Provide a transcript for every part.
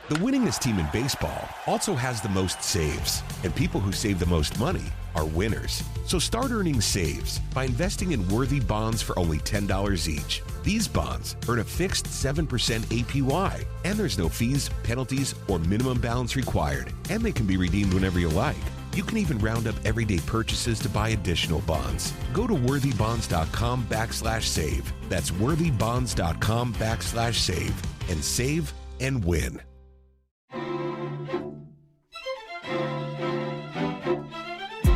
The winningest team in baseball also has the most saves, and people who save the most money are winners. So start earning saves by investing in worthy bonds for only $10 each. These bonds earn a fixed 7% APY, and there's no fees, penalties, or minimum balance required, and they can be redeemed whenever you like. You can even round up everyday purchases to buy additional bonds. Go to worthybonds.com/save. That's worthybonds.com/save and save and win.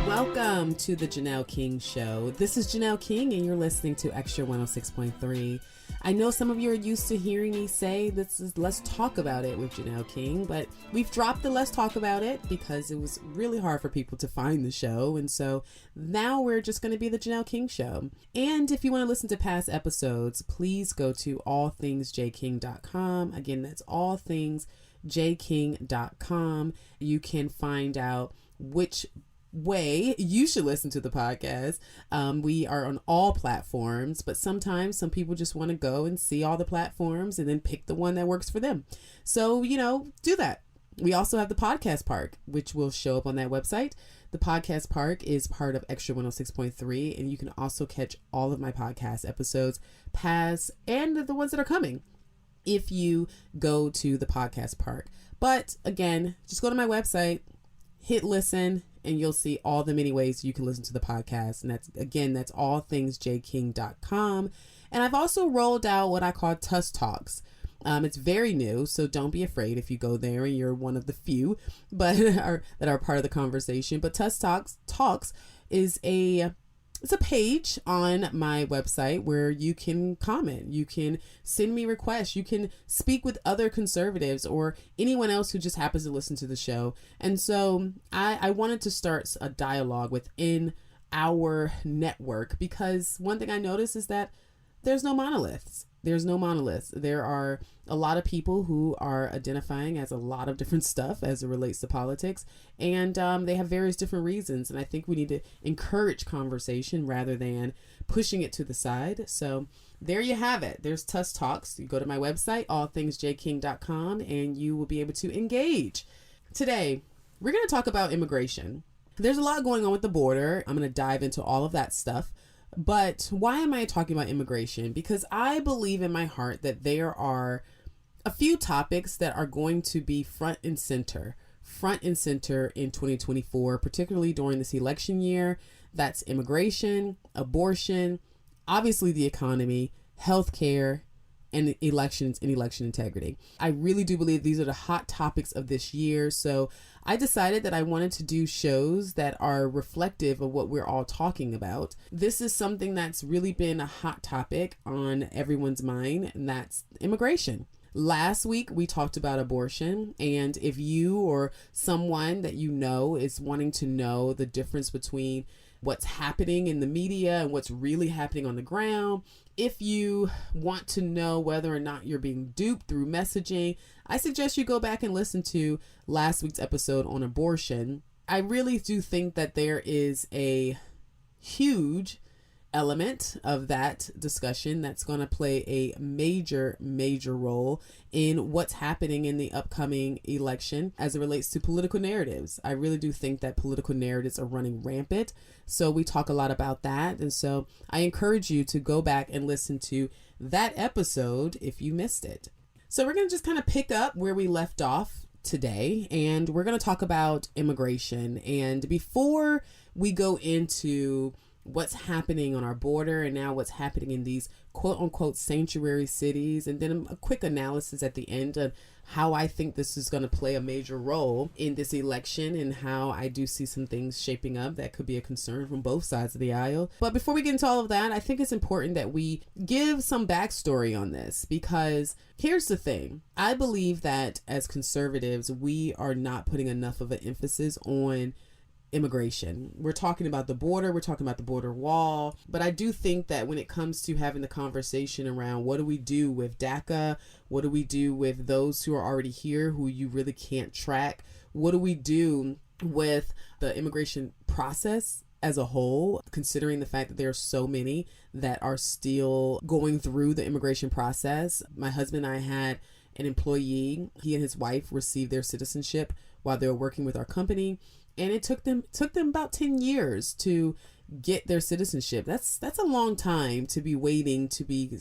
Welcome to the Janelle King Show. This is Janelle King, and you're listening to Extra 106.3. I know some of you are used to hearing me say this is Let's Talk About It with Janelle King, but we've dropped the Let's Talk About It because it was really hard for people to find the show, and so now we're just going to be the Janelle King Show. And if you want to listen to past episodes, please go to allthingsjking.com. Again, that's allthingsjking.com. You can find out which way you should listen to the podcast. We are on all platforms, but sometimes some people just want to go and see all the platforms and then pick the one that works for them. So, do that. We also have the Podcast Park, which will show up on that website. The Podcast Park is part of Extra 106.3, and you can also catch all of my podcast episodes, past and the ones that are coming, if you go to the Podcast Park. But again, just go to my website, hit listen, and you'll see all the many ways you can listen to the podcast. And that's allthingsjking.com. And I've also rolled out what I call Tuss Talks. It's very new, so don't be afraid if you go there and you're one of the few that are part of the conversation. But Tuss Talks is it's a page on my website where you can comment, you can send me requests, you can speak with other conservatives or anyone else who just happens to listen to the show. And so I wanted to start a dialogue within our network, because one thing I noticed is that there's no monoliths. There are a lot of people who are identifying as a lot of different stuff as it relates to politics, and they have various different reasons. And I think we need to encourage conversation rather than pushing it to the side. So there you have it. There's Tuss Talks. You go to my website, allthingsjking.com, and you will be able to engage. Today, we're going to talk about immigration. There's a lot going on with the border. I'm going to dive into all of that stuff. But why am I talking about immigration? Because I believe in my heart that there are a few topics that are going to be front and center in 2024, particularly during this election year. That's immigration, abortion, obviously the economy, healthcare, and elections and election integrity. I really do believe these are the hot topics of this year. So I decided that I wanted to do shows that are reflective of what we're all talking about. This is something that's really been a hot topic on everyone's mind, and that's immigration. Last week, we talked about abortion, and if you or someone that you know is wanting to know the difference between what's happening in the media and what's really happening on the ground, if you want to know whether or not you're being duped through messaging, I suggest you go back and listen to last week's episode on abortion. I really do think that there is a huge element of that discussion that's going to play a major role in what's happening in the upcoming election as it relates to political narratives. I really do think that political narratives are running rampant. So we talk a lot about that. And so I encourage you to go back and listen to that episode if you missed it. So we're going to just kind of pick up where we left off today, and we're going to talk about immigration. And before we go into what's happening on our border and now what's happening in these quote unquote sanctuary cities, and then a quick analysis at the end of how I think this is going to play a major role in this election and how I do see some things shaping up that could be a concern from both sides of the aisle. But before we get into all of that, I think it's important that we give some backstory on this, because here's the thing. I believe that as conservatives, we are not putting enough of an emphasis on immigration. We're talking about the border, we're talking about the border wall, but I do think that when it comes to having the conversation around what do we do with DACA, what do we do with those who are already here who you really can't track, what do we do with the immigration process as a whole, considering the fact that there are so many that are still going through the immigration process. My husband and I had an employee. He and his wife received their citizenship while they were working with our company. And it took them about 10 years to get their citizenship. That's a long time to be waiting to be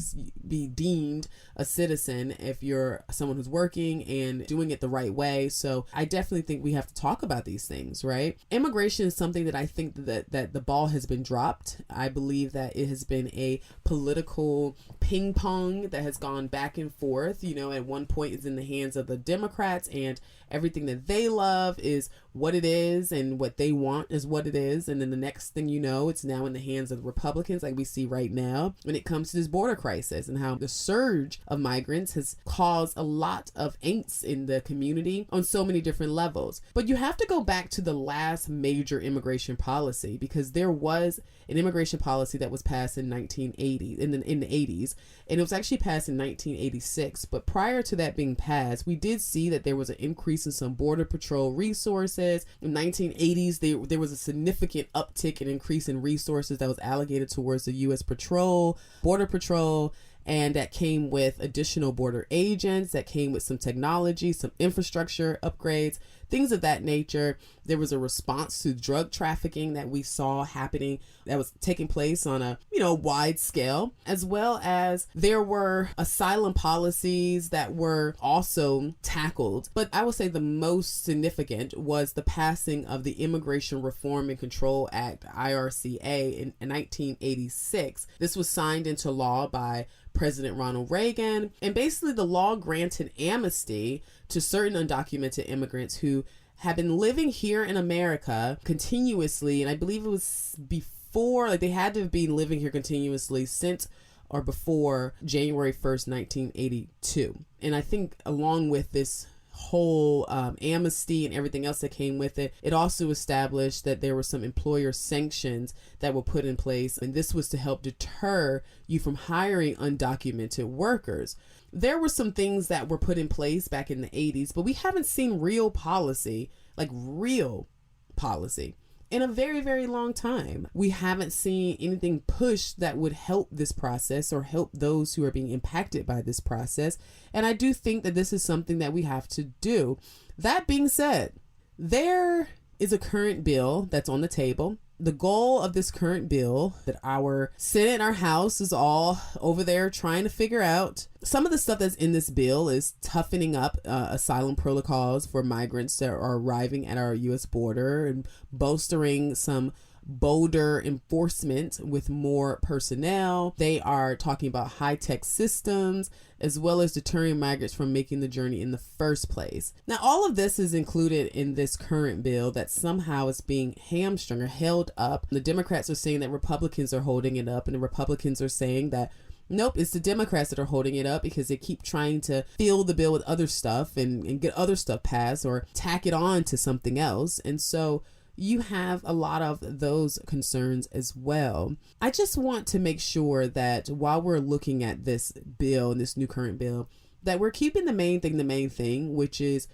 deemed a citizen if you're someone who's working and doing it the right way. So I definitely think we have to talk about these things, right? Immigration is something that I think that the ball has been dropped. I believe that it has been a political ping pong that has gone back and forth. At one point it's in the hands of the Democrats, and everything that they love is what it is, and what they want is what it is. And then the next thing you know, it's now in the hands of the Republicans, like we see right now when it comes to this border crisis, and how the surge of migrants has caused a lot of angst in the community on so many different levels. But you have to go back to the last major immigration policy, because there was an immigration policy that was passed in 1980, in the 80s, and it was actually passed in 1986. But prior to that being passed, we did see that there was an increase in some border patrol resources. In 1980s, there was a significant uptick and increase in resources that was allocated towards the U.S. Border Patrol, and that came with additional border agents, that came with some technology, some infrastructure upgrades, things of that nature. There was a response to drug trafficking that we saw happening, that was taking place on a wide scale, as well as there were asylum policies that were also tackled. But I would say the most significant was the passing of the Immigration Reform and Control Act, IRCA, in 1986. This was signed into law by President Ronald Reagan, and basically the law granted amnesty to certain undocumented immigrants who have been living here in America continuously, and I believe it was before, they had to have been living here continuously since or before January 1st, 1982. And I think along with this whole amnesty and everything else that came with it, it also established that there were some employer sanctions that were put in place, and this was to help deter you from hiring undocumented workers. There were some things that were put in place back in the 80s, but we haven't seen real policy in a very, very long time. We haven't seen anything pushed that would help this process or help those who are being impacted by this process. And I do think that this is something that we have to do. That being said, there is a current bill that's on the table. The goal of this current bill that our Senate and our House is all over there trying to figure out, some of the stuff that's in this bill is toughening up asylum protocols for migrants that are arriving at our U.S. border, and bolstering some bolder enforcement with more personnel. They are talking about high-tech systems, as well as deterring migrants from making the journey in the first place. Now, all of this is included in this current bill that somehow is being hamstrung or held up. The Democrats are saying that Republicans are holding it up, and the Republicans are saying that nope, it's the Democrats that are holding it up because they keep trying to fill the bill with other stuff and get other stuff passed or tack it on to something else. And so you have a lot of those concerns as well. I just want to make sure that while we're looking at this bill and this new current bill, that we're keeping the main thing, which is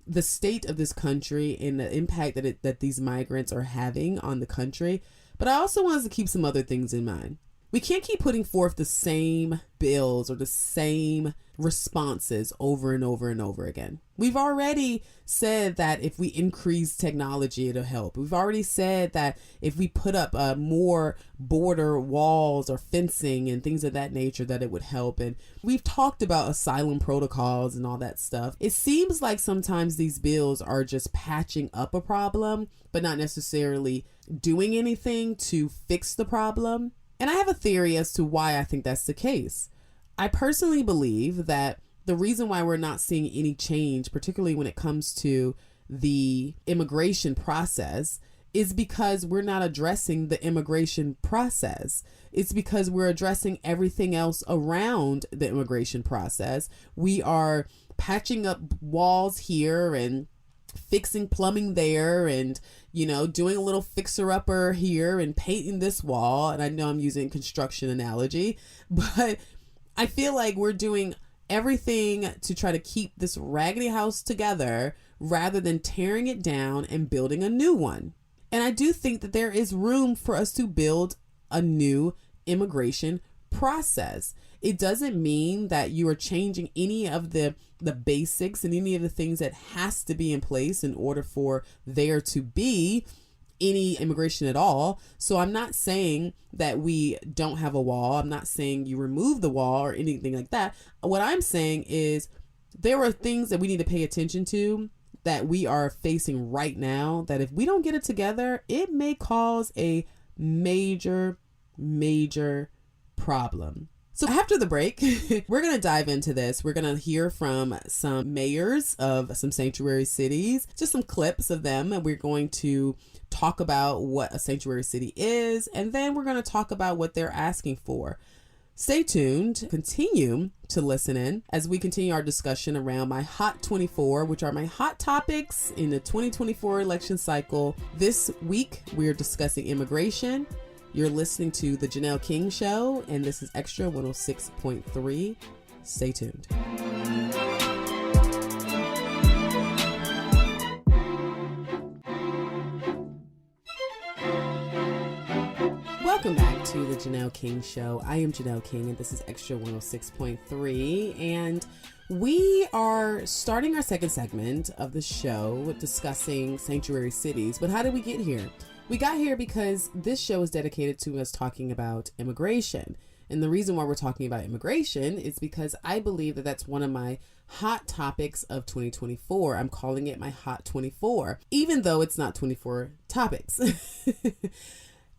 the state of this country and the impact that these migrants are having on the country. But I also want us to keep some other things in mind. We can't keep putting forth the same bills or the same responses over and over and over again. We've already said that if we increase technology, it'll help. We've already said that if we put up more border walls or fencing and things of that nature, that it would help. And we've talked about asylum protocols and all that stuff. It seems like sometimes these bills are just patching up a problem, but not necessarily doing anything to fix the problem. And I have a theory as to why I think that's the case. I personally believe that the reason why we're not seeing any change, particularly when it comes to the immigration process, is because we're not addressing the immigration process. It's because we're addressing everything else around the immigration process. We are patching up walls here and fixing plumbing there, and doing a little fixer-upper here and painting this wall. And I know I'm using construction analogy, but I feel like we're doing everything to try to keep this raggedy house together rather than tearing it down and building a new one. And I do think that there is room for us to build a new immigration process. It doesn't mean that you are changing any of the basics and any of the things that has to be in place in order for there to be any immigration at all. So I'm not saying that we don't have a wall. I'm not saying you remove the wall or anything like that. What I'm saying is there are things that we need to pay attention to that we are facing right now, that if we don't get it together, it may cause a major problem. So after the break, we're going to dive into this. We're going to hear from some mayors of some sanctuary cities, just some clips of them. And we're going to talk about what a sanctuary city is. And then we're going to talk about what they're asking for. Stay tuned. Continue to listen in as we continue our discussion around my Hot 24, which are my hot topics in the 2024 election cycle. This week, we're discussing immigration. You're listening to The Janelle King Show, and this is Extra 106.3. Stay tuned. Welcome back to The Janelle King Show. I am Janelle King, and this is Extra 106.3. And we are starting our second segment of the show discussing sanctuary cities. But how did we get here? We got here because this show is dedicated to us talking about immigration. And the reason why we're talking about immigration is because I believe that that's one of my hot topics of 2024. I'm calling it my Hot 24, even though it's not 24 topics.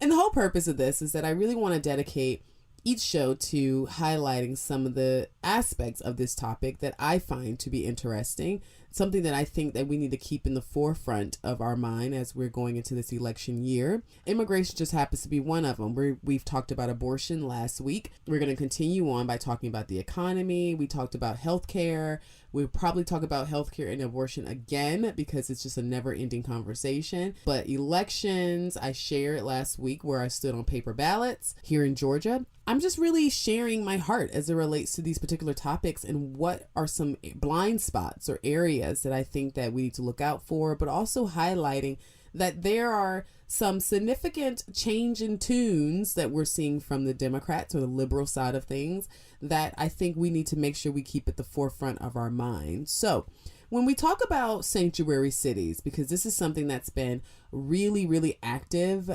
And the whole purpose of this is that I really want to dedicate each show to highlighting some of the aspects of this topic that I find to be interesting, something that I think that we need to keep in the forefront of our mind as we're going into this election year. Immigration just happens to be one of them. We've talked about abortion last week. We're going to continue on by talking about the economy. We talked about healthcare. We'll probably talk about healthcare and abortion again because it's just a never-ending conversation. But elections, I shared last week where I stood on paper ballots here in Georgia. I'm just really sharing my heart as it relates to these particular topics and what are some blind spots or areas that I think that we need to look out for, but also highlighting that there are some significant change in tunes that we're seeing from the Democrats or the liberal side of things that I think we need to make sure we keep at the forefront of our mind. So when we talk about sanctuary cities, because this is something that's been really active,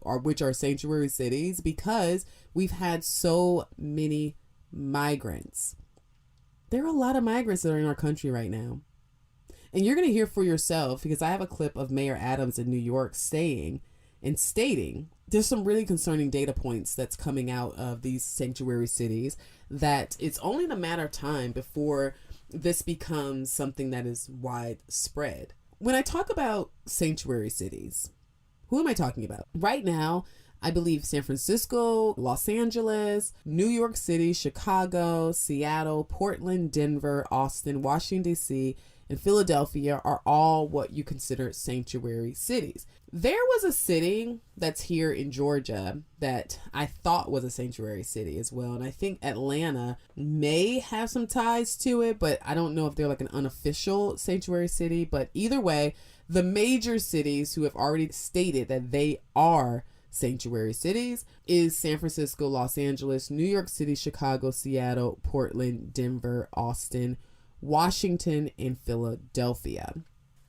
or which are sanctuary cities, because we've had so many migrants. There are a lot of migrants that are in our country right now. And you're going to hear for yourself, because I have a clip of Mayor Adams in New York stating there's some really concerning data points that's coming out of these sanctuary cities, that it's only a matter of time before this becomes something that is widespread. When I talk about sanctuary cities, who am I talking about? Right now, I believe San Francisco, Los Angeles, New York City, Chicago, Seattle, Portland, Denver, Austin, Washington, D.C., and Philadelphia are all what you consider sanctuary cities. There was a city that's here in Georgia that I thought was a sanctuary city as well. And I think Atlanta may have some ties to it, but I don't know if they're like an unofficial sanctuary city. But either way, the major cities who have already stated that they are sanctuary cities is San Francisco, Los Angeles, New York City, Chicago, Seattle, Portland, Denver, Austin, Washington, and Philadelphia.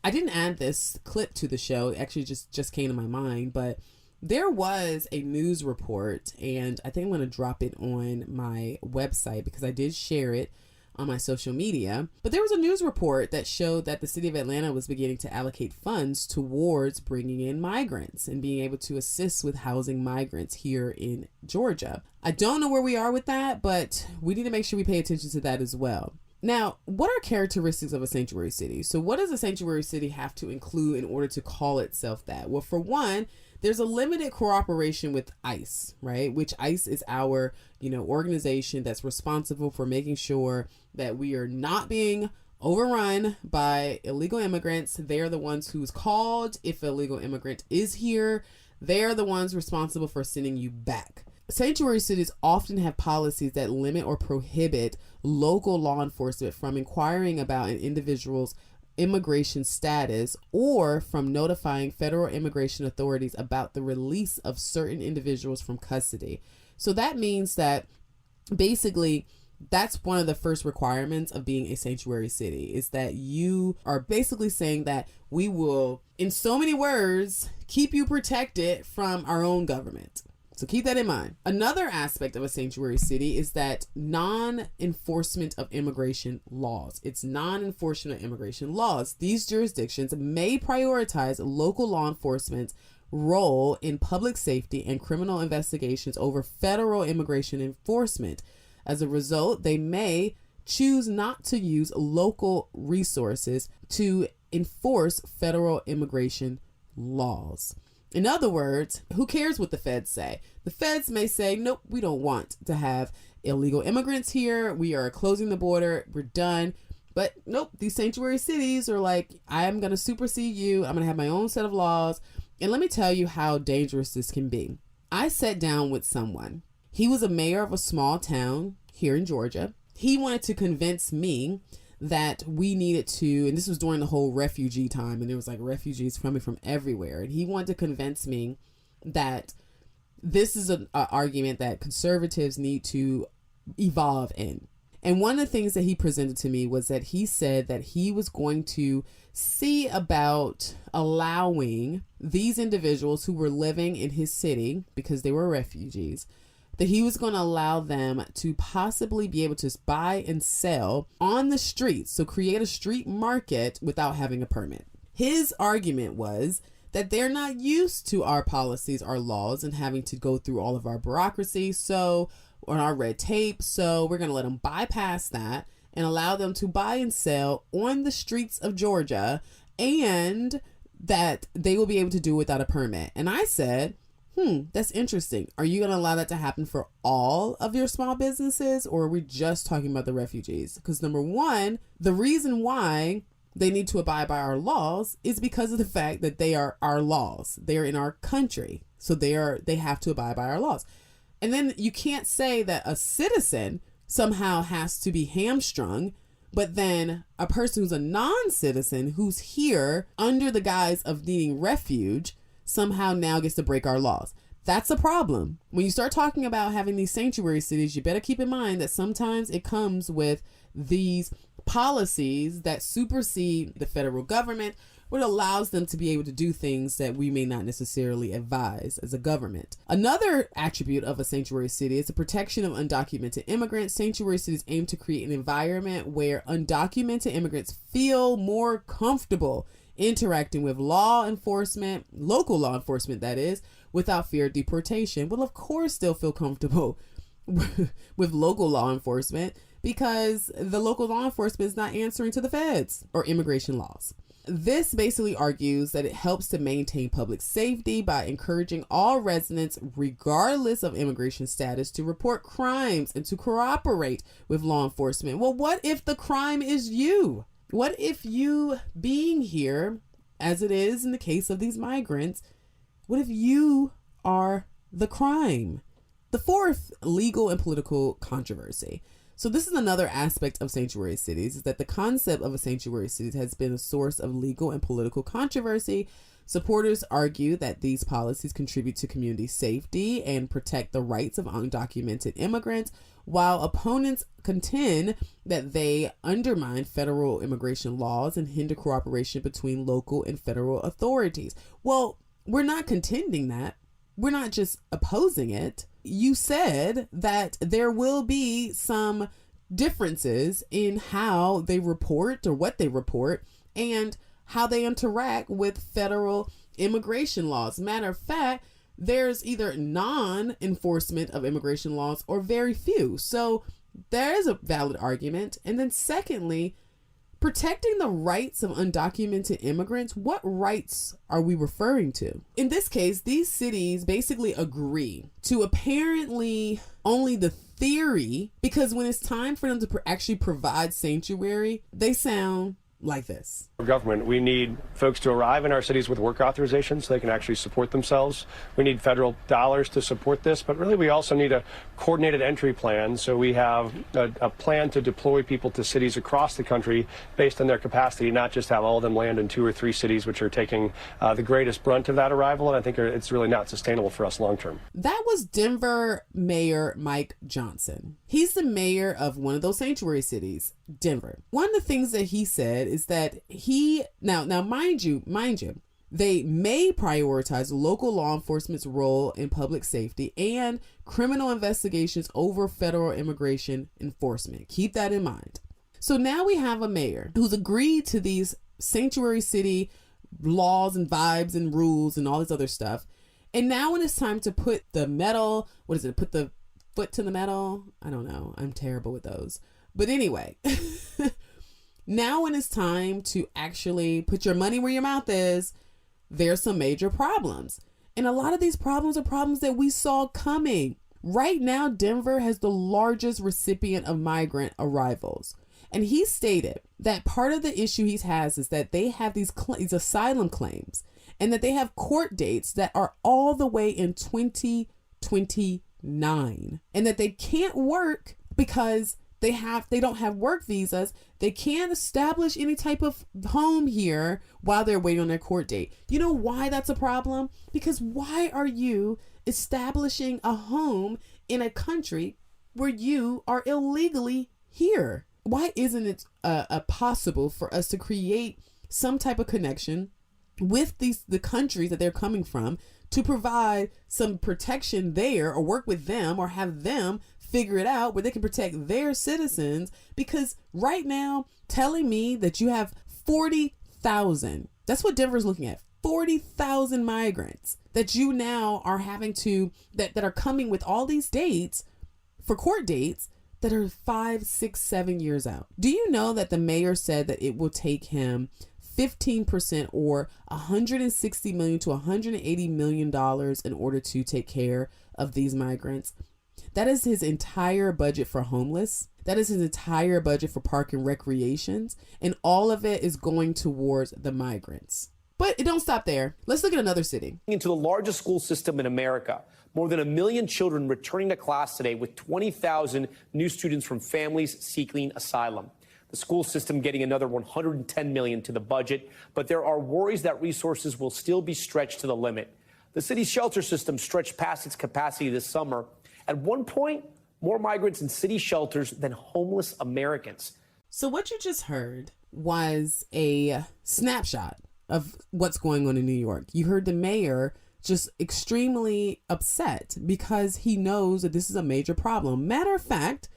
I didn't add this clip to the show. It actually just came to my mind, but there was a news report, and I think I'm going to drop it on my website because I did share it on my social media. But there was a news report that showed that the city of Atlanta was beginning to allocate funds towards bringing in migrants and being able to assist with housing migrants here in Georgia. I don't know where we are with that, but we need to make sure we pay attention to that as well. Now, what are characteristics of a sanctuary city? So what does a sanctuary city have to include in order to call itself that? Well, for one, there's a limited cooperation with ICE, right? Which ICE is our, organization that's responsible for making sure that we are not being overrun by illegal immigrants. They're the ones who's called if an illegal immigrant is here. They're the ones responsible for sending you back. Sanctuary cities often have policies that limit or prohibit local law enforcement from inquiring about an individual's immigration status or from notifying federal immigration authorities about the release of certain individuals from custody. So that means that basically, that's one of the first requirements of being a sanctuary city, is that you are basically saying that we will, in so many words, keep you protected from our own government. So keep that in mind. Another aspect of a sanctuary city is that non-enforcement of immigration laws. It's non-enforcement of immigration laws. These jurisdictions may prioritize local law enforcement's role in public safety and criminal investigations over federal immigration enforcement. As a result, they may choose not to use local resources to enforce federal immigration laws. In other words, who cares what the feds say? The feds may say, nope, we don't want to have illegal immigrants here. We are closing the border. We're done. But nope, these sanctuary cities are like, I'm going to supersede you. I'm going to have my own set of laws. And let me tell you how dangerous this can be. I sat down with someone. He was a mayor of a small town here in Georgia. He wanted to convince me that we needed to, and this was during the whole refugee time, and there was like refugees coming from everywhere. And he wanted to convince me that this is an argument that conservatives need to evolve in. And one of the things that he presented to me was that he said that he was going to see about allowing these individuals who were living in his city, because they were refugees, that he was going to allow them to possibly be able to buy and sell on the streets. So create a street market without having a permit. His argument was that they're not used to our policies, our laws, and having to go through all of our bureaucracy, or our red tape. So we're going to let them bypass that and allow them to buy and sell on the streets of Georgia, and that they will be able to do it without a permit. And I said, that's interesting. Are you going to allow that to happen for all of your small businesses, or are we just talking about the refugees? Because number one, the reason why they need to abide by our laws is because of the fact that they are our laws. They are in our country. So they have to abide by our laws. And then you can't say that a citizen somehow has to be hamstrung, but then a person who's a non-citizen who's here under the guise of needing refuge somehow now gets to break our laws. That's a problem. When you start talking about having these sanctuary cities, you better keep in mind that sometimes it comes with these policies that supersede the federal government, which allows them to be able to do things that we may not necessarily advise as a government. Another attribute of a sanctuary city is the protection of undocumented immigrants. Sanctuary cities aim to create an environment where undocumented immigrants feel more comfortable interacting with law enforcement, local law enforcement that is, without fear of deportation. Will of course they'll feel comfortable with local law enforcement because the local law enforcement is not answering to the feds or immigration laws. This basically argues that it helps to maintain public safety by encouraging all residents, regardless of immigration status, to report crimes and to cooperate with law enforcement. Well, what if the crime is you? What if you being here, as it is in the case of these migrants, what if you are the crime? The fourth, legal and political controversy. So this is another aspect of sanctuary cities, is that the concept of a sanctuary city has been a source of legal and political controversy. Supporters argue that these policies contribute to community safety and protect the rights of undocumented immigrants, while opponents contend that they undermine federal immigration laws and hinder cooperation between local and federal authorities. Well, we're not contending that. We're not just opposing it. You said that there will be some differences in how they report or what they report and how they interact with federal immigration laws. Matter of fact, there's either non-enforcement of immigration laws or very few. So there is a valid argument. And then secondly, protecting the rights of undocumented immigrants. What rights are we referring to? In this case, these cities basically agree to apparently only the theory, because when it's time for them to actually provide sanctuary, they sound like this. Government, we need folks to arrive in our cities with work authorizations so they can actually support themselves. We need federal dollars to support this, but really we also need a coordinated entry plan. So we have a plan to deploy people to cities across the country based on their capacity, not just have all of them land in 2 or 3 cities, which are taking the greatest brunt of that arrival. And I think it's really not sustainable for us long term. That was Denver Mayor Mike Johnson. He's the mayor of one of those sanctuary cities, Denver. One of the things that he said is that now mind you, they may prioritize local law enforcement's role in public safety and criminal investigations over federal immigration enforcement. Keep that in mind. So now we have a mayor who's agreed to these sanctuary city laws and vibes and rules and all this other stuff. And now when it's time to put the metal, put the foot to the metal? I don't know. I'm terrible with those. But anyway, now when it's time to actually put your money where your mouth is, there's some major problems. And a lot of these problems are problems that we saw coming. Right now, Denver has the largest recipient of migrant arrivals. And he stated that part of the issue he has is that they have these asylum claims and that they have court dates that are all the way in 2029 and that they can't work because they don't have work visas. They can't establish any type of home here while they're waiting on their court date. You know why that's a problem? Because why are you establishing a home in a country where you are illegally here? Why isn't it possible for us to create some type of connection with the countries that they're coming from to provide some protection there, or work with them, or have them figure it out where they can protect their citizens? Because right now, telling me that you have 40,000, that's what Denver's looking at, 40,000 migrants that you now are having to, that are coming with all these dates for court dates that are 5, 6, 7 years out. Do you know that the mayor said that it will take him 15% or $160 million to $180 million in order to take care of these migrants? That is his entire budget for homeless. That is his entire budget for park and recreations. And all of it is going towards the migrants. But it don't stop there. Let's look at another city. Into the largest school system in America. More than 1 million children returning to class today, with 20,000 new students from families seeking asylum. The school system getting another $110 million to the budget, but there are worries that resources will still be stretched to the limit. The city's shelter system stretched past its capacity this summer. At one point, more migrants in city shelters than homeless Americans. So what you just heard was a snapshot of what's going on in New York. You heard the mayor just extremely upset because he knows that this is a major problem. Matter of fact,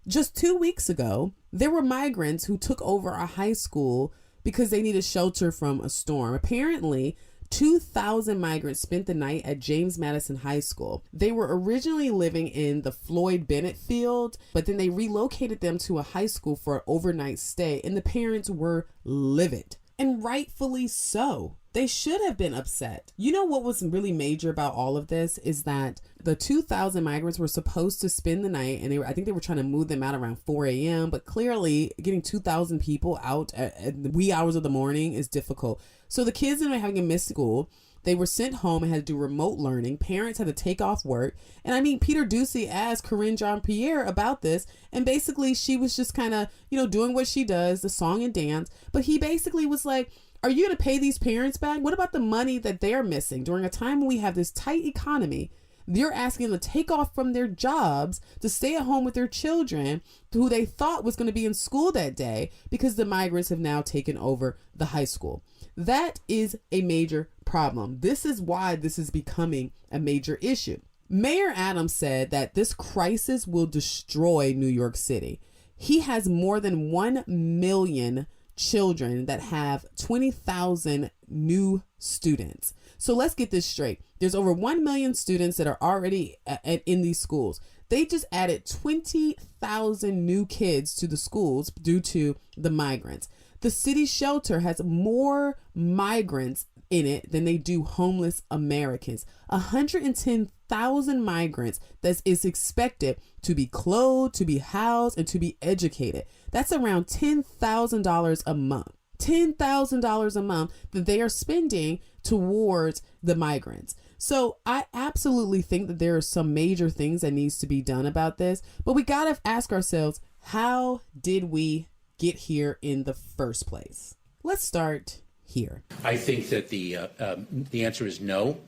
just 2 weeks ago, there were migrants who took over a high school because they needed shelter from a storm. Apparently, 2,000 migrants spent the night at James Madison High School. They were originally living in the Floyd Bennett field, but then they relocated them to a high school for an overnight stay, and the parents were livid. And rightfully so. They should have been upset. You know what was really major about all of this is that the 2,000 migrants were supposed to spend the night, and I think they were trying to move them out around 4 a.m. But clearly, getting 2,000 people out at the wee hours of the morning is difficult. So the kids ended up having to miss school. They were sent home and had to do remote learning. Parents had to take off work. And I mean, Peter Ducey asked Corinne Jean-Pierre about this. And basically, she was just kind of, doing what she does, the song and dance. But he basically was like, are you going to pay these parents back? What about the money that they're missing during a time when we have this tight economy? You're asking them to take off from their jobs to stay at home with their children who they thought was going to be in school that day because the migrants have now taken over the high school. That is a major problem. This is why this is becoming a major issue. Mayor Adams said that this crisis will destroy New York City. He has more than 1 million children that have 20,000 new students. So let's get this straight. There's over 1 million students that are already in these schools. They just added 20,000 new kids to the schools due to the migrants. The city shelter has more migrants in it than they do homeless Americans. 110,000 migrants that is expected to be clothed, to be housed, and to be educated. That's around $10,000 a month. $10,000 a month that they are spending towards the migrants. So I absolutely think that there are some major things that needs to be done about this, but we got to ask ourselves, how did we get here in the first place? Let's start here. I think that the answer is no.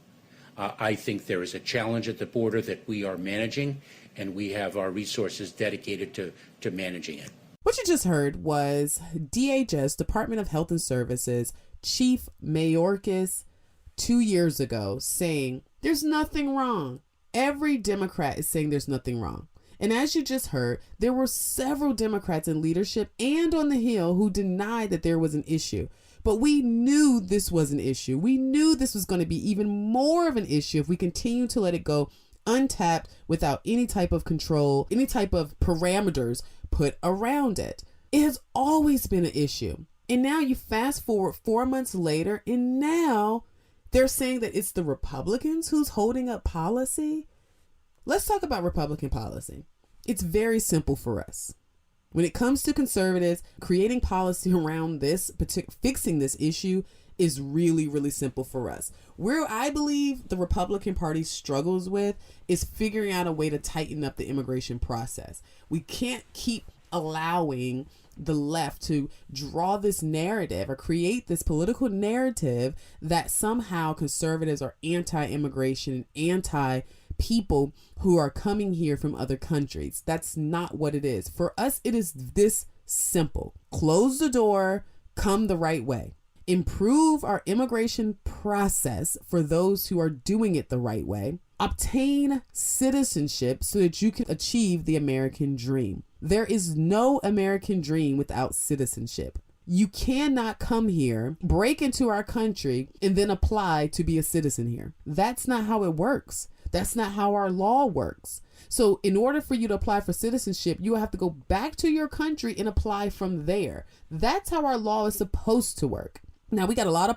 I think there is a challenge at the border that we are managing, and we have our resources dedicated to managing it. What you just heard was DHS, Department of Health and Services, Chief Mayorkas 2 years ago saying there's nothing wrong. Every Democrat is saying there's nothing wrong. And as you just heard, there were several Democrats in leadership and on the Hill who denied that there was an issue. But we knew this was an issue. We knew this was going to be even more of an issue if we continue to let it go untapped without any type of control, any type of parameters put around it. It has always been an issue. And now you fast forward 4 months later, and now they're saying that it's the Republicans who's holding up policy. Let's talk about Republican policy. It's very simple for us. When it comes to conservatives, creating policy around this fixing this issue is really, really simple for us. Where I believe the Republican Party struggles with is figuring out a way to tighten up the immigration process. We can't keep allowing the left to draw this narrative or create this political narrative that somehow conservatives are anti-immigration and anti-people who are coming here from other countries. That's not what it is. For us, it is this simple. Close the door, come the right way. Improve our immigration process for those who are doing it the right way. Obtain citizenship so that you can achieve the American dream. There is no American dream without citizenship. You cannot come here, break into our country, and then apply to be a citizen here. That's not how it works. That's not how our law works. So in order for you to apply for citizenship, you have to go back to your country and apply from there. That's how our law is supposed to work. Now, we got a lot of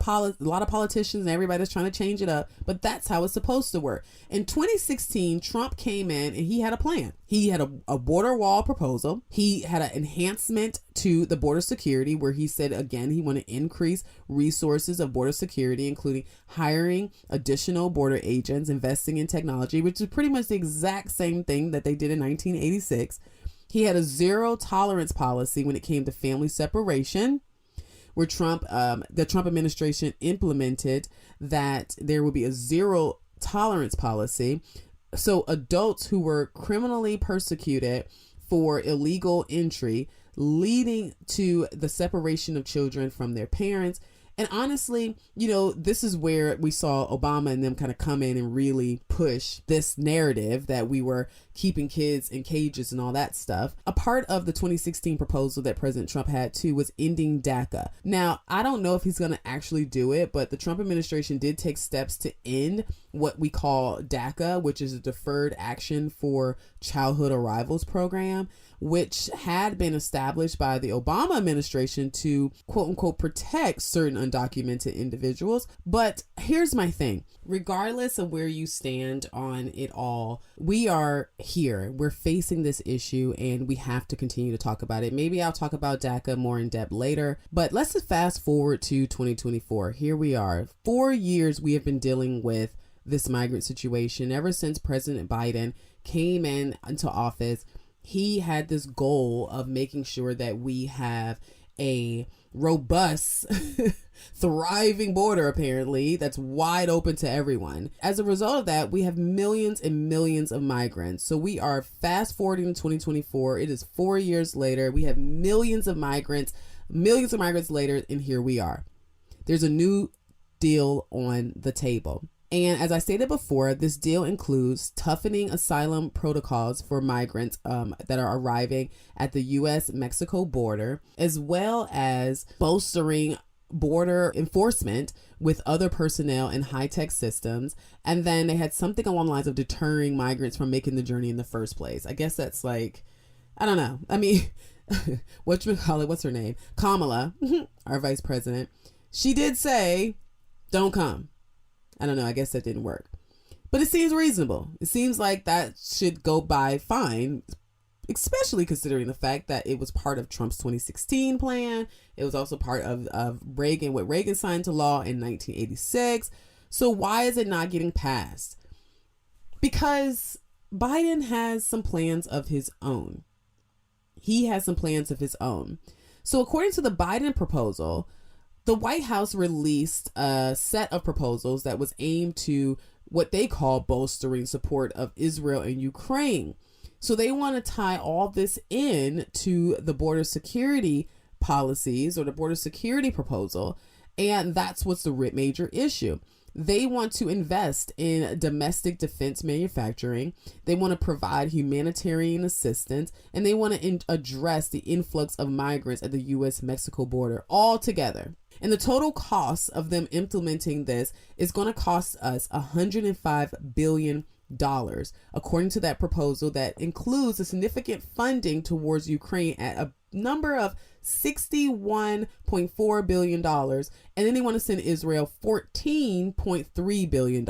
politicians and everybody's trying to change it up, but that's how it's supposed to work. In 2016, Trump came in and he had a plan. He had a border wall proposal. He had an enhancement to the border security where he said, again, he wanted to increase resources of border security, including hiring additional border agents, investing in technology, which is pretty much the exact same thing that they did in 1986. He had a zero tolerance policy when it came to family separation, where the Trump administration implemented that there would be a zero tolerance policy. So adults who were criminally persecuted for illegal entry, leading to the separation of children from their parents. And honestly, this is where we saw Obama and them kind of come in and really push this narrative that we were keeping kids in cages and all that stuff. A part of the 2016 proposal that President Trump had too was ending DACA. Now, I don't know if he's going to actually do it, but the Trump administration did take steps to end what we call DACA, which is a Deferred Action for Childhood Arrivals program, which had been established by the Obama administration to quote unquote protect certain undocumented individuals. But here's my thing. Regardless of where you stand on it all, we are here. We're facing this issue and we have to continue to talk about it. Maybe I'll talk about DACA more in depth later, but let's just fast forward to 2024. Here we are. 4 years we have been dealing with this migrant situation. Ever since President Biden came into office, he had this goal of making sure that we have a robust, thriving border, apparently, that's wide open to everyone. As a result of that, we have millions and millions of migrants. So we are fast forwarding to 2024. It is 4 years later. We have millions of migrants later, and here we are. There's a new deal on the table. And as I stated before, this deal includes toughening asylum protocols for migrants that are arriving at the U.S.-Mexico border, as well as bolstering border enforcement with other personnel and high-tech systems. And then they had something along the lines of deterring migrants from making the journey in the first place. I guess that's like, I don't know. I mean, what's her name? Kamala, our vice president. She did say, don't come. I don't know. I guess that didn't work. But it seems reasonable. It seems like that should go by fine. especially considering the fact that it was part of Trump's 2016 plan. It was also part of Reagan, what Reagan signed into law in 1986. So why is it not getting passed? Because Biden has some plans of his own. He has some plans of his own. So according to the Biden proposal, the White House released a set of proposals that was aimed to what they call bolstering support of Israel and Ukraine. So they want to tie all this in to the border security policies or the border security proposal. And that's what's the major issue. They want to invest in domestic defense manufacturing. They want to provide humanitarian assistance, and they want to address the influx of migrants at the U.S.-Mexico border all together. And the total cost of them implementing this is going to cost us $105 billion, according to that proposal that includes a significant funding towards Ukraine at a number of $61.4 billion. And then they want to send Israel $14.3 billion,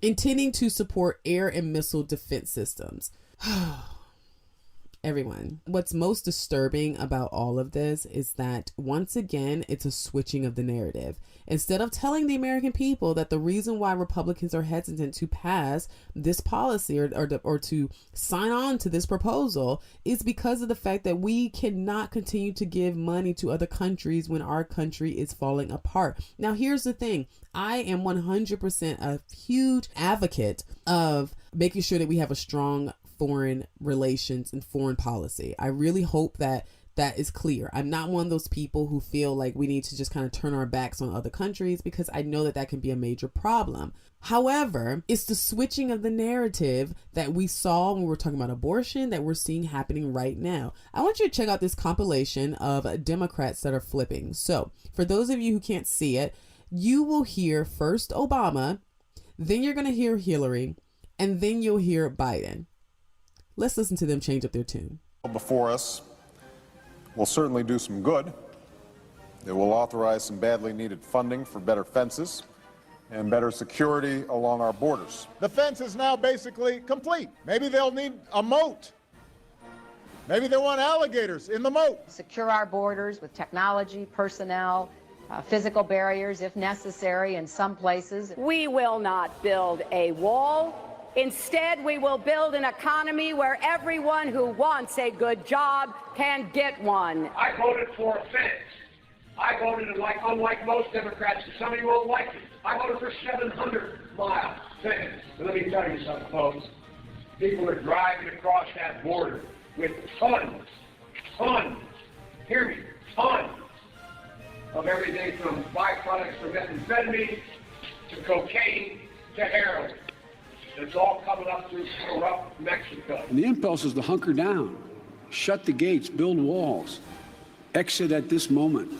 intending to support air and missile defense systems. Everyone, what's most disturbing about all of this is that once again, it's a switching of the narrative. Instead of telling the American people that the reason why Republicans are hesitant to pass this policy or to sign on to this proposal is because of the fact that we cannot continue to give money to other countries when our country is falling apart. Now, here's the thing. I am 100% a huge advocate of making sure that we have a strong foreign relations and foreign policy. I really hope that that is clear. I'm not one of those people who feel like we need to just kind of turn our backs on other countries, because I know that that can be a major problem. However, it's the switching of the narrative that we saw when we were talking about abortion that we're seeing happening right now. I want you to check out this compilation of Democrats that are flipping. So for those of you who can't see it, you will hear first Obama, then you're going to hear Hillary, and then you'll hear Biden. Let's listen to them change up their tune. Before us will certainly do some good. It will authorize some badly needed funding for better fences and better security along our borders. The fence is now basically complete. Maybe they'll need a moat. Maybe they want alligators in the moat. Secure our borders with technology, personnel, physical barriers if necessary in some places. We will not build a wall. Instead, we will build an economy where everyone who wants a good job can get one. I voted for a fence. I voted, unlike most Democrats, some of you won't like it, I voted for 700-mile fence. And let me tell you something, folks. People are driving across that border with tons, hear me, tons of everything from byproducts from methamphetamine to cocaine to heroin. It's all coming up through corrupt Mexico. And the impulse is to hunker down, shut the gates, build walls, exit at this moment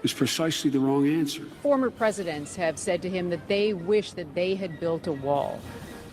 is precisely the wrong answer. Former presidents have said to him that they wish that they had built a wall.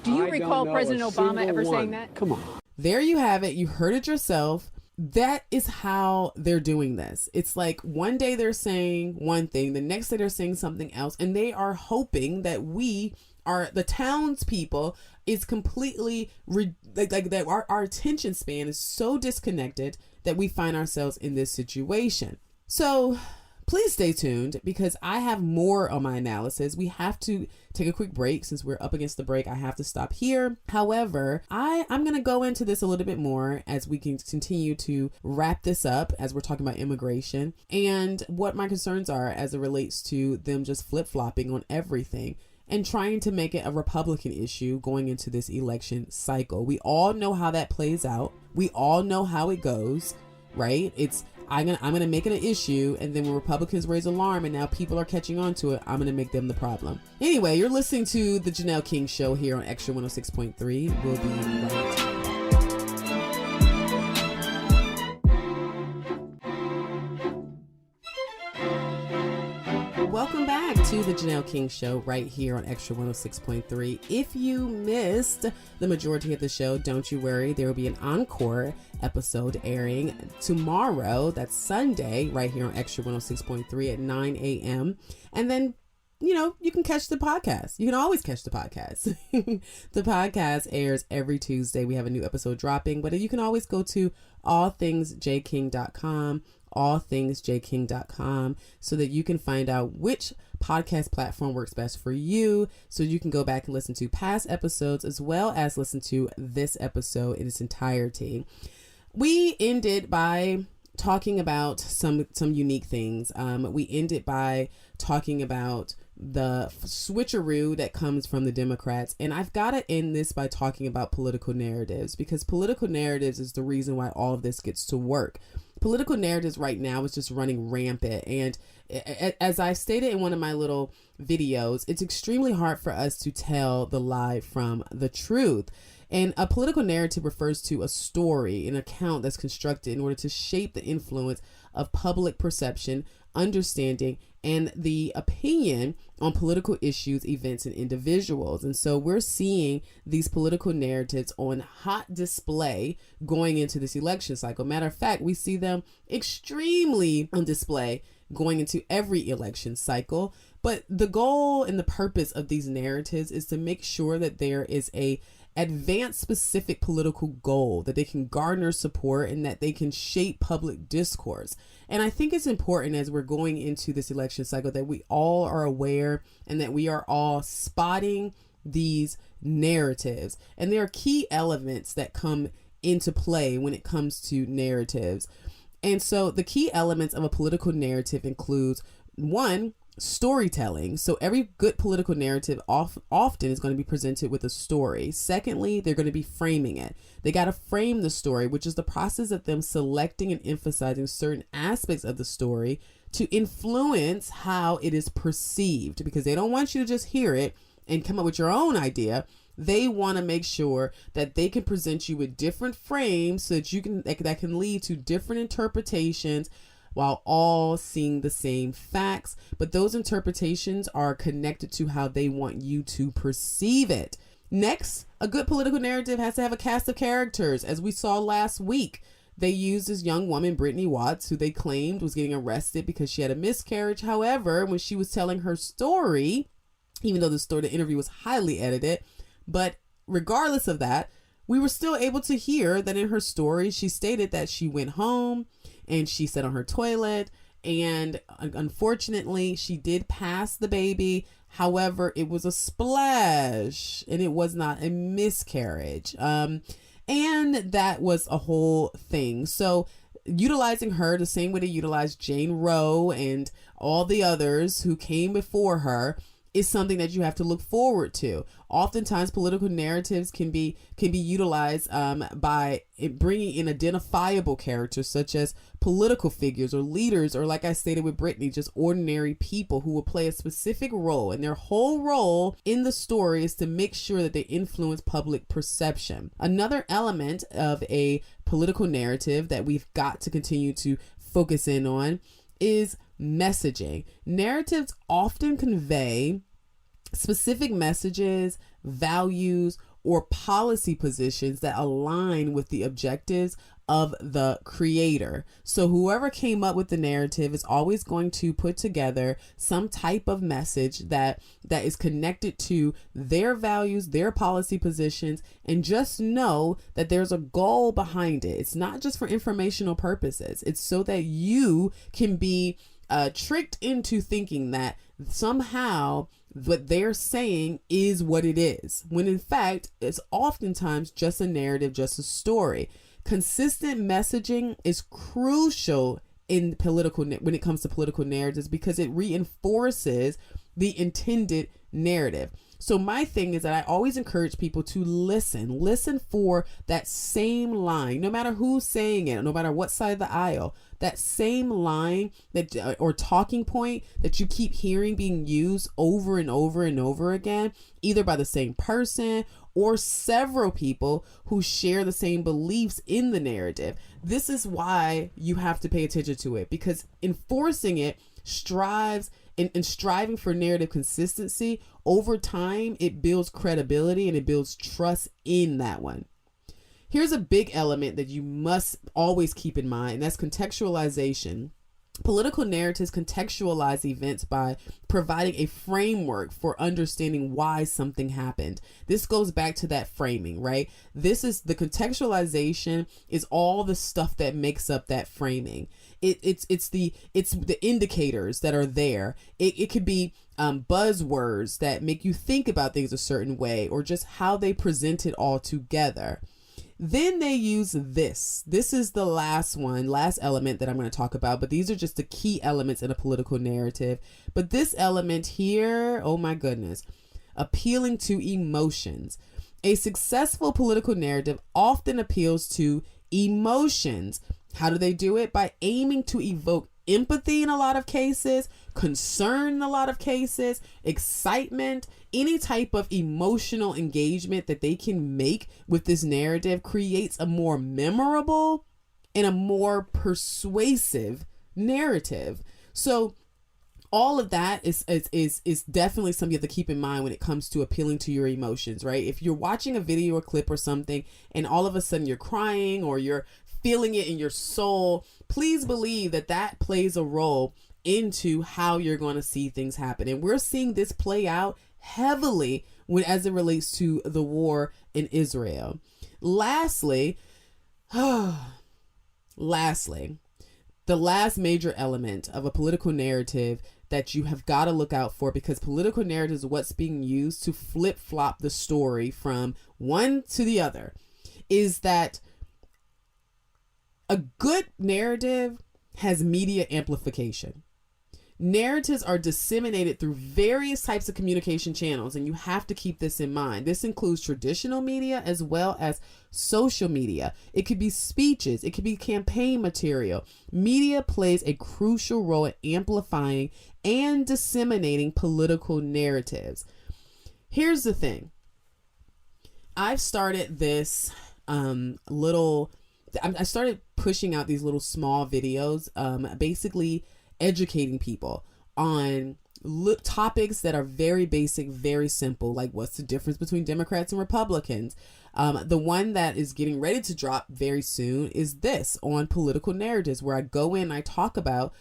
Do you recall President Obama ever saying that? Come on. There you have it. You heard it yourself. That is how they're doing this. It's like one day they're saying one thing, the next day they're saying something else, and they are hoping that we are the townspeople is completely like that. Our attention span is so disconnected that we find ourselves in this situation. So please stay tuned, because I have more on my analysis. We have to take a quick break. Since we're up against the break, I have to stop here. However, I'm going to go into this a little bit more as we can continue to wrap this up, as we're talking about immigration and what my concerns are as it relates to them just flip-flopping on everything and trying to make it a Republican issue going into this election cycle. We all know how that plays out. We all know how it goes, right? I'm gonna make it an issue, and then when Republicans raise alarm and now people are catching on to it, I'm gonna make them the problem. Anyway, you're listening to the Janelle King Show here on Extra 106.3. We'll be right back. Welcome back to the Janelle King Show right here on Extra 106.3. If you missed the majority of the show, don't you worry. There will be an encore episode airing tomorrow. That's Sunday right here on Extra 106.3 at 9 a.m. And then you can catch the podcast. You can always catch the podcast. The podcast airs every Tuesday. We have a new episode dropping, but you can always go to allthingsjking.com, so that you can find out which podcast platform works best for you, so you can go back and listen to past episodes as well as listen to this episode in its entirety. We ended by talking about some unique things. We ended by talking about the switcheroo that comes from the Democrats. And I've got to end this by talking about political narratives, because political narratives is the reason why all of this gets to work. Political narratives right now is just running rampant. And as I stated in one of my little videos, it's extremely hard for us to tell the lie from the truth. And a political narrative refers to a story, an account that's constructed in order to shape the influence of public perception, understanding, and the opinion on political issues, events, and individuals. And so we're seeing these political narratives on hot display going into this election cycle. Matter of fact, we see them extremely on display going into every election cycle. But the goal and the purpose of these narratives is to make sure that there is a advanced specific political goal, that they can garner support and that they can shape public discourse. And I think it's important as we're going into this election cycle that we all are aware and that we are all spotting these narratives. And there are key elements that come into play when it comes to narratives. And so the key elements of a political narrative includes, one, storytelling. So every good political narrative often is going to be presented with a story. Secondly, they're going to be framing it. They got to frame the story, which is the process of them selecting and emphasizing certain aspects of the story to influence how it is perceived, because they don't want you to just hear it and come up with your own idea. They want to make sure that they can present you with different frames so that you can that can lead to different interpretations while all seeing the same facts, but those interpretations are connected to how they want you to perceive it. Next, a good political narrative has to have a cast of characters. As we saw last week, they used this young woman, Brittany Watts, who they claimed was getting arrested because she had a miscarriage. However, when she was telling her story, even though the interview was highly edited, but regardless of that, we were still able to hear that in her story, she stated that she went home and she sat on her toilet, and unfortunately she did pass the baby. However, it was a splash and it was not a miscarriage. And that was a whole thing. So utilizing her the same way they utilized Jane Roe and all the others who came before her is something that you have to look forward to. Oftentimes, political narratives can be utilized by bringing in identifiable characters such as political figures or leaders, or like I stated with Brittany, just ordinary people who will play a specific role. And their whole role in the story is to make sure that they influence public perception. Another element of a political narrative that we've got to continue to focus in on is messaging. Narratives often convey specific messages, values, or policy positions that align with the objectives of the creator. So whoever came up with the narrative is always going to put together some type of message that is connected to their values, their policy positions, and just know that there's a goal behind it. It's not just for informational purposes. It's so that you can be tricked into thinking that somehow what they're saying is what it is, when in fact it's oftentimes just a narrative, just a story. Consistent messaging is crucial in when it comes to political narratives, because it reinforces the intended narrative. So my thing is that I always encourage people to listen for that same line, no matter who's saying it, no matter what side of the aisle, that same line that or talking point that you keep hearing being used over and over and over again, either by the same person or several people who share the same beliefs in the narrative. This is why you have to pay attention to it, because enforcing it strives and striving for narrative consistency over time, it builds credibility and it builds trust in that one. Here's a big element that you must always keep in mind, and that's contextualization. Political narratives contextualize events by providing a framework for understanding why something happened. This goes back to that framing, right? This is the contextualization is all the stuff that makes up that framing. It's the indicators that are there. It could be buzzwords that make you think about things a certain way, or just how they present it all together. Then they use this. This is the last element that I'm going to talk about, but these are just the key elements in a political narrative. But this element here, oh my goodness, appealing to emotions. A successful political narrative often appeals to emotions. How do they do it? By aiming to evoke empathy in a lot of cases, concern in a lot of cases, excitement, any type of emotional engagement that they can make with this narrative creates a more memorable and a more persuasive narrative. So all of that is definitely something you have to keep in mind when it comes to appealing to your emotions, right? If you're watching a video or clip or something and all of a sudden you're crying or you're feeling it in your soul, please believe that that plays a role into how you're going to see things happen. And we're seeing this play out heavily as it relates to the war in Israel. Lastly, the last major element of a political narrative that you have got to look out for, because political narrative is what's being used to flip-flop the story from one to the other, is that a good narrative has media amplification. Narratives are disseminated through various types of communication channels, and you have to keep this in mind. This includes traditional media as well as social media. It could be speeches, it could be campaign material. Media plays a crucial role in amplifying and disseminating political narratives. Here's the thing. I've started this I started pushing out these little small videos, basically educating people on topics that are very basic, very simple, like what's the difference between Democrats and Republicans. The one that is getting ready to drop very soon is this on political narratives, where I go in, I talk about,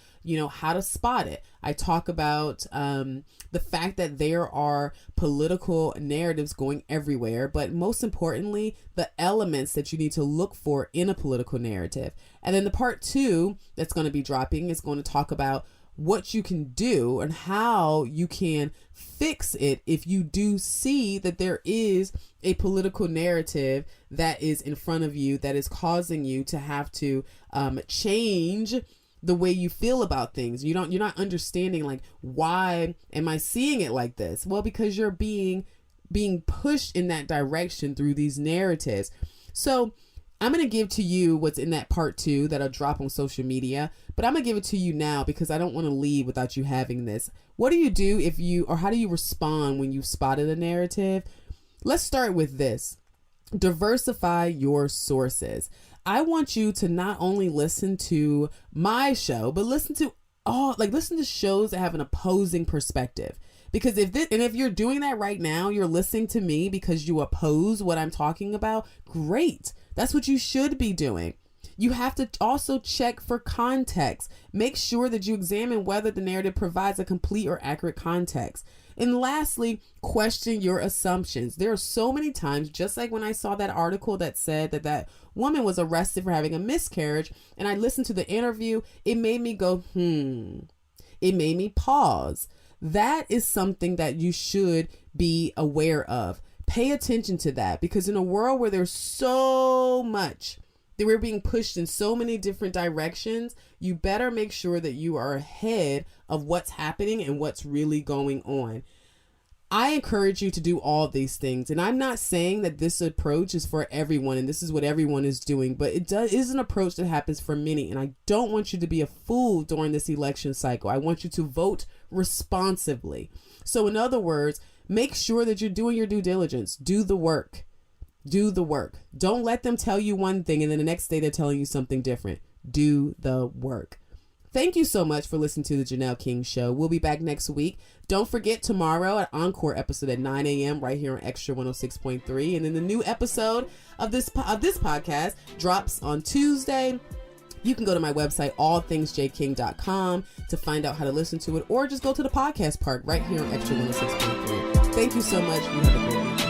how to spot it. I talk about the fact that there are political narratives going everywhere, but most importantly, the elements that you need to look for in a political narrative. And then the part 2 that's going to be dropping is going to talk about what you can do and how you can fix it if you do see that there is a political narrative that is in front of you that is causing you to have to change the way you feel about things. You're not understanding, like, why am I seeing it like this? Well, because you're being pushed in that direction through these narratives. So I'm going to give to you what's in that part 2 that'll drop on social media, but I'm going to give it to you now because I don't want to leave without you having this. What do you do how do you respond when you've spotted a narrative? Let's start with this. Diversify your sources. I want you to not only listen to my show, but listen to shows that have an opposing perspective. Because if you're doing that right now, you're listening to me because you oppose what I'm talking about, great. That's what you should be doing. You have to also check for context. Make sure that you examine whether the narrative provides a complete or accurate context. And lastly, question your assumptions. There are so many times, just like when I saw that article that said that woman was arrested for having a miscarriage, and I listened to the interview, it made me go, It made me pause. That is something that you should be aware of. Pay attention to that, because in a world where there's so much, that we're being pushed in so many different directions, you better make sure that you are ahead of what's happening and what's really going on. I encourage you to do all of these things. And I'm not saying that this approach is for everyone and this is what everyone is doing, but it is an approach that happens for many. And I don't want you to be a fool during this election cycle. I want you to vote responsibly. So in other words, make sure that you're doing your due diligence. Do the work. Do the work. Don't let them tell you one thing and then the next day they're telling you something different. Do the work. Thank you so much for listening to the Janelle King Show. We'll be back next week. Don't forget, tomorrow, an encore episode at 9 a.m. right here on Extra 106.3. And then the new episode of this podcast drops on Tuesday, You can go to my website, allthingsjking.com, to find out how to listen to it, or just go to the podcast park right here on Extra 106.3. Thank you so much. You have a great weekend.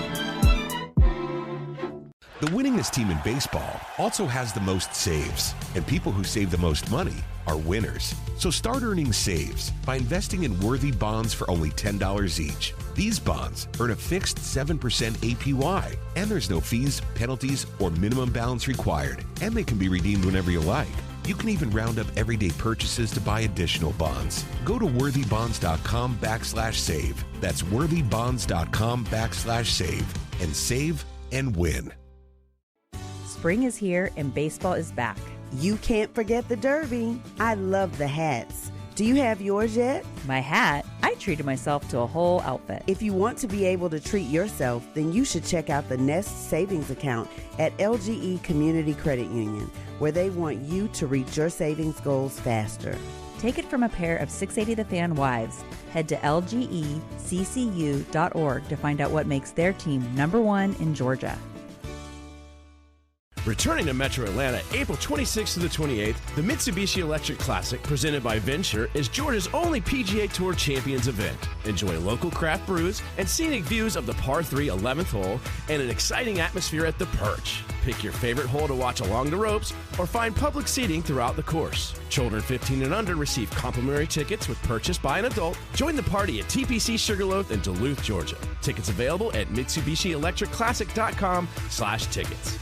The winningest team in baseball also has the most saves, and people who save the most money are winners. So start earning saves by investing in worthy bonds for only $10 each. These bonds earn a fixed 7% APY, and there's no fees, penalties, or minimum balance required, and they can be redeemed whenever you like. You can even round up everyday purchases to buy additional bonds. Go to worthybonds.com/save. That's worthybonds.com/save, and save and win. Spring is here and baseball is back. You can't forget the Derby. I love the hats. Do you have yours yet? My hat? I treated myself to a whole outfit. If you want to be able to treat yourself, then you should check out the Nest Savings Account at LGE Community Credit Union, where they want you to reach your savings goals faster. Take it from a pair of 680 The Fan wives. Head to lgeccu.org to find out what makes their team #1 in Georgia. Returning to Metro Atlanta April 26th to the 28th, the Mitsubishi Electric Classic, presented by Venture, is Georgia's only PGA Tour Champions event. Enjoy local craft brews and scenic views of the par 3 11th hole and an exciting atmosphere at the Perch. Pick your favorite hole to watch along the ropes or find public seating throughout the course. Children 15 and under receive complimentary tickets with purchase by an adult. Join the party at TPC Sugarloaf in Duluth, Georgia. Tickets available at MitsubishiElectricClassic.com/tickets.